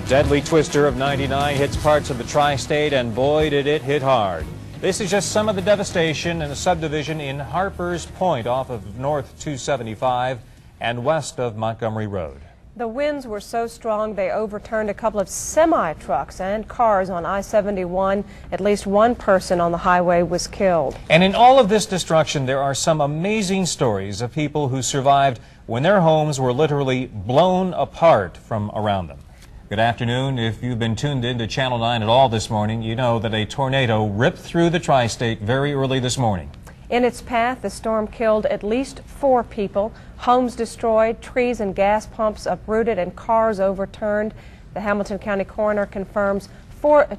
deadly twister of 99 hits parts of the tri-state, and boy did it hit hard. This is just some of the devastation in a subdivision in Harper's Point off of North 275 and west of Montgomery Road. The winds were so strong they overturned a couple of semi-trucks and cars on I-71. At least one person on the highway was killed. And in all of this destruction, there are some amazing stories of people who survived when their homes were literally blown apart from around them. Good afternoon. If you've been tuned in to Channel 9 at all this morning, you know that a tornado ripped through the tri-state very early this morning. In its path, the storm killed at least 4 people, homes destroyed, trees and gas pumps uprooted, and cars overturned. The Hamilton County coroner confirms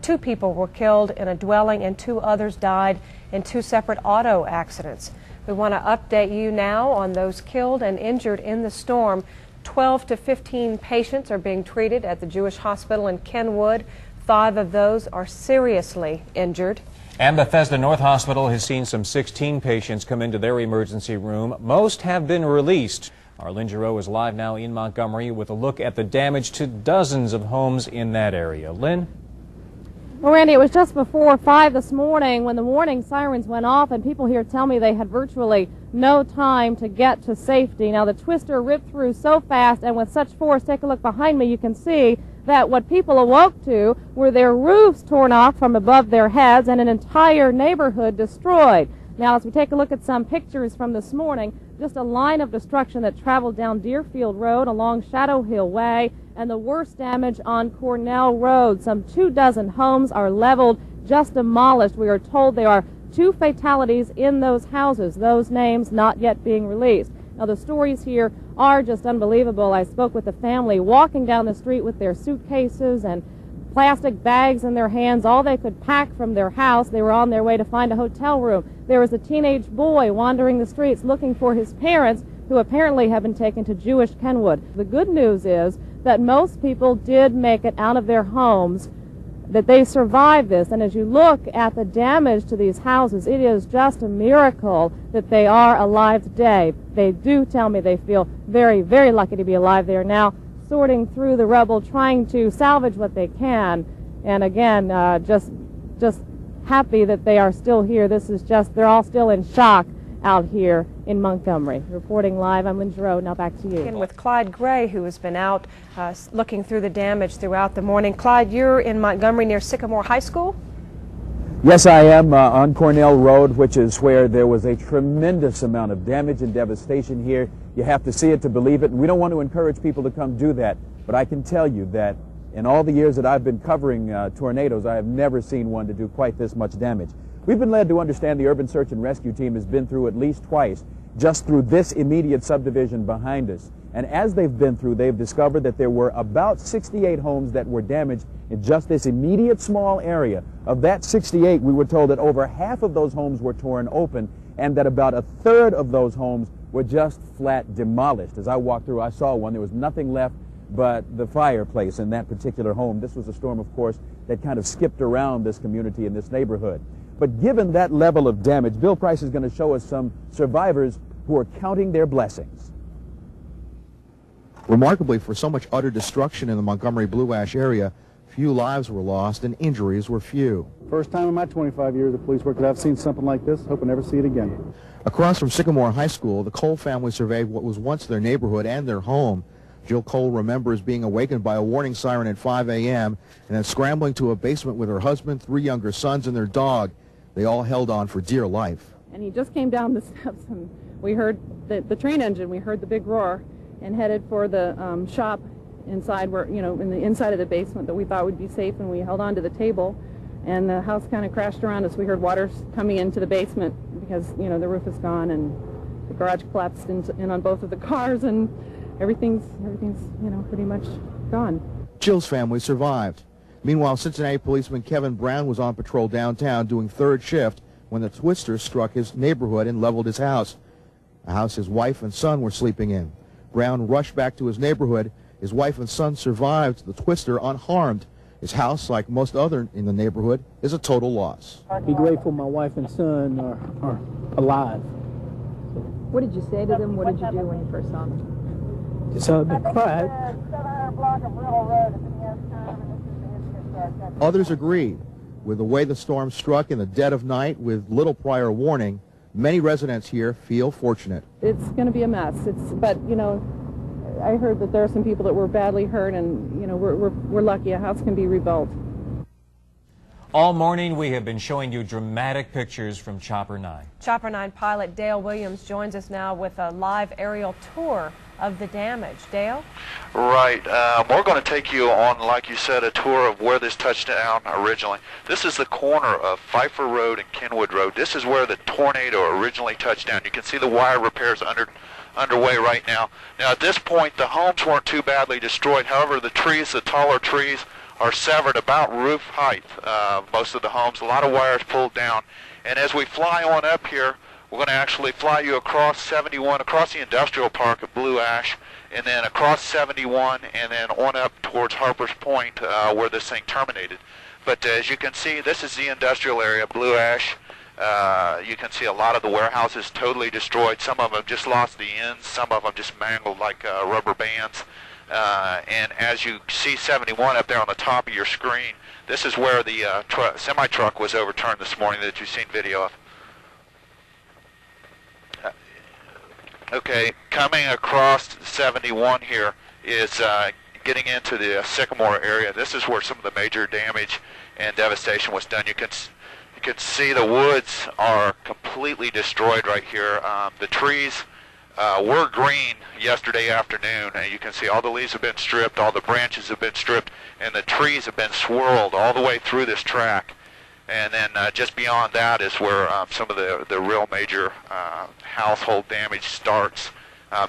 2 people were killed in a dwelling and 2 others died in 2 separate auto accidents. We want to update you now on those killed and injured in the storm. 12 to 15 patients are being treated at the Jewish Hospital in Kenwood. 5 of those are seriously injured. And Bethesda North Hospital has seen some 16 patients come into their emergency room. Most have been released. Our Lynn Giroux is live now in Montgomery with a look at the damage to dozens of homes in that area. Lynn? Well, Randy, it was just before 5 this morning when the warning sirens went off, and people here tell me they had virtually no time to get to safety. Now, the twister ripped through so fast and with such force. Take a look behind me. You can see that what people awoke to were their roofs torn off from above their heads and an entire neighborhood destroyed. Now, as we take a look at some pictures from this morning, just a line of destruction that traveled down Deerfield Road along Shadow Hill Way, and the worst damage on Cornell Road. Some 24 homes are leveled, just demolished. We are told there are 2 fatalities in those houses, those names not yet being released. Now, the stories here are just unbelievable. I spoke with a family walking down the street with their suitcases and plastic bags in their hands, all they could pack from their house. They were on their way to find a hotel room. There was a teenage boy wandering the streets looking for his parents, who apparently have been taken to Jewish Kenwood. The good news is that most people did make it out of their homes, that they survived this. And as you look at the damage to these houses, it is just a miracle that they are alive today. They do tell me they feel very, very lucky to be alive. They are now sorting through the rubble, trying to salvage what they can. And again, just happy that they are still here. This is just, they're all still in shock out here in Montgomery. Reporting live, I'm Lynn Giroux. Now back to you. And with Clyde Gray, who has been out looking through the damage throughout the morning. Clyde, you're in Montgomery near Sycamore High School? Yes, I am on Cornell Road, which is where there was a tremendous amount of damage and devastation here. You have to see it to believe it, and we don't want to encourage people to come do that. But I can tell you that in all the years that I've been covering tornadoes, I have never seen one to do quite this much damage. We've been led to understand the Urban Search and Rescue Team has been through at least twice, just through this immediate subdivision behind us. And as they've been through, they've discovered that there were about 68 homes that were damaged in just this immediate small area. Of that 68, we were told that over half of those homes were torn open, and that about 1/3 of those homes were just flat demolished. As I walked through, I saw one. There was nothing left but the fireplace in that particular home. This was a storm, of course, that kind of skipped around this community and this neighborhood. But given that level of damage, Bill Price is going to show us some survivors who are counting their blessings. Remarkably, for so much utter destruction in the Montgomery Blue Ash area, few lives were lost and injuries were few. First time in my 25 years of police work that I've seen something like this. Hope I never see it again. Across from Sycamore High School, the Cole family surveyed what was once their neighborhood and their home. Jill Cole remembers being awakened by a warning siren at 5 a.m. and then scrambling to a basement with her husband, 3 younger sons, and their dog. They all held on for dear life. And he just came down the steps, and we heard the train engine. We heard the big roar, and headed for the shop inside, where, you know, in the inside of the basement that we thought would be safe, and we held on to the table, and the house kind of crashed around us. We heard water coming into the basement because, you know, the roof is gone, and the garage collapsed in on both of the cars, and everything's you know, pretty much gone. Jill's family survived. Meanwhile, Cincinnati policeman Kevin Brown was on patrol downtown doing 3rd shift when the twister struck his neighborhood and leveled his house, a house his wife and son were sleeping in. Brown rushed back to his neighborhood. His wife and son survived the twister unharmed. His house, like most other in the neighborhood, is a total loss. Be grateful my wife and son are alive. What did you say to them? What did you do when you first saw them? Just hugged and cried. Others agreed. With the way the storm struck in the dead of night with little prior warning, many residents here feel fortunate. It's going to be a mess. But you know, I heard that there are some people that were badly hurt, and you know, we're lucky a house can be rebuilt. All morning we have been showing you dramatic pictures from Chopper 9. Chopper 9 pilot Dale Williams joins us now with a live aerial tour of the damage. Dale? Right. We're going to take you on, like you said, a tour of where this touched down originally. This is the corner of Pfeiffer Road and Kenwood Road. This is where the tornado originally touched down. You can see the wire repairs underway right now. Now, at this point, the homes weren't too badly destroyed. However, the trees, the taller trees, are severed about roof height. Most of the homes, a lot of wires pulled down. And as we fly on up here, we're going to actually fly you across 71, across the industrial park at Blue Ash, and then across 71, and then on up towards Harper's Point, where this thing terminated. But as you can see, this is the industrial area, Blue Ash. You can see a lot of the warehouses totally destroyed. Some of them just lost the ends. Some of them just mangled like rubber bands. And as you see 71 up there on the top of your screen, this is where the semi-truck was overturned this morning that you've seen video of. Okay, coming across 71 here is getting into the Sycamore area. This is where some of the major damage and devastation was done. You can see the woods are completely destroyed right here. The trees were green yesterday afternoon, and you can see all the leaves have been stripped, all the branches have been stripped, and the trees have been swirled all the way through this track. And then just beyond that is where some of the real major household damage starts.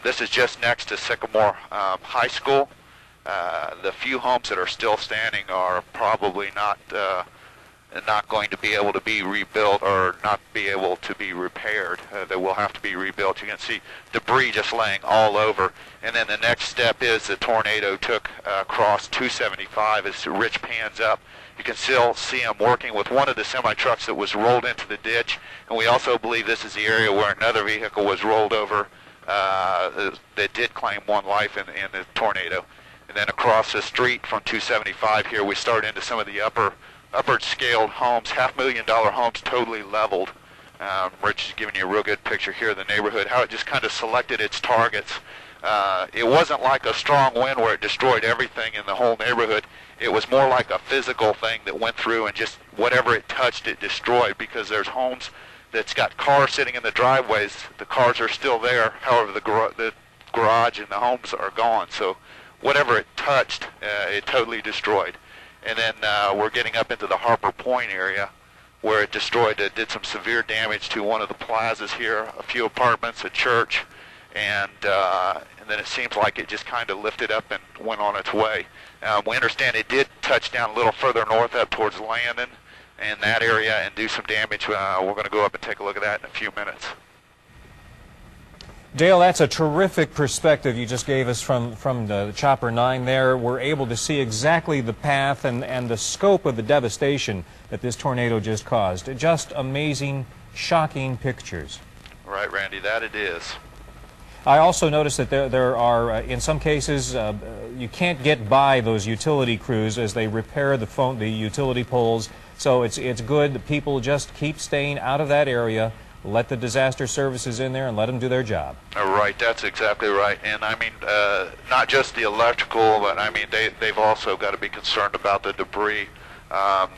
This is just next to Sycamore High School. The few homes that are still standing are probably not going to be able to be rebuilt or not be able to be repaired. They will have to be rebuilt. You can see debris just laying all over. And then the next step is the tornado took across 275 as Rich pans up. You can still see him working with one of the semi-trucks that was rolled into the ditch. And we also believe this is the area where another vehicle was rolled over that did claim one life in the tornado. And then across the street from 275 here, we start into some of the upper scaled homes, $500,000 homes totally leveled. Rich is giving you a real good picture here of the neighborhood, how it just kind of selected its targets. It wasn't like a strong wind where it destroyed everything in the whole neighborhood. It was more like a physical thing that went through and just whatever it touched, it destroyed, because there's homes that's got cars sitting in the driveways. The cars are still there. However, the garage and the homes are gone. So whatever it touched, it totally destroyed. And then we're getting up into the Harper Point area where it destroyed, it did some severe damage to one of the plazas here, a few apartments, a church, and then it seems like it just kind of lifted up and went on its way. We understand it did touch down a little further north up towards Landon and that area and do some damage. We're going to go up and take a look at that in a few minutes. Dale, that's a terrific perspective you just gave us from the Chopper 9 there. We're able to see exactly the path and the scope of the devastation that this tornado just caused. Just amazing, shocking pictures. Right, Randy, that it is. I also noticed that there are, in some cases, you can't get by those utility crews as they repair the utility poles. So it's good that people just keep staying out of that area. Let the disaster services in there and let them do their job. Right, that's exactly right. And I mean, not just the electrical, but I mean, they've also got to be concerned about the debris,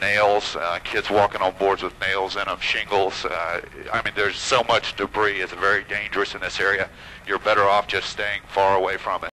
nails, kids walking on boards with nails in them, shingles. I mean, there's so much debris. It's very dangerous in this area. You're better off just staying far away from it.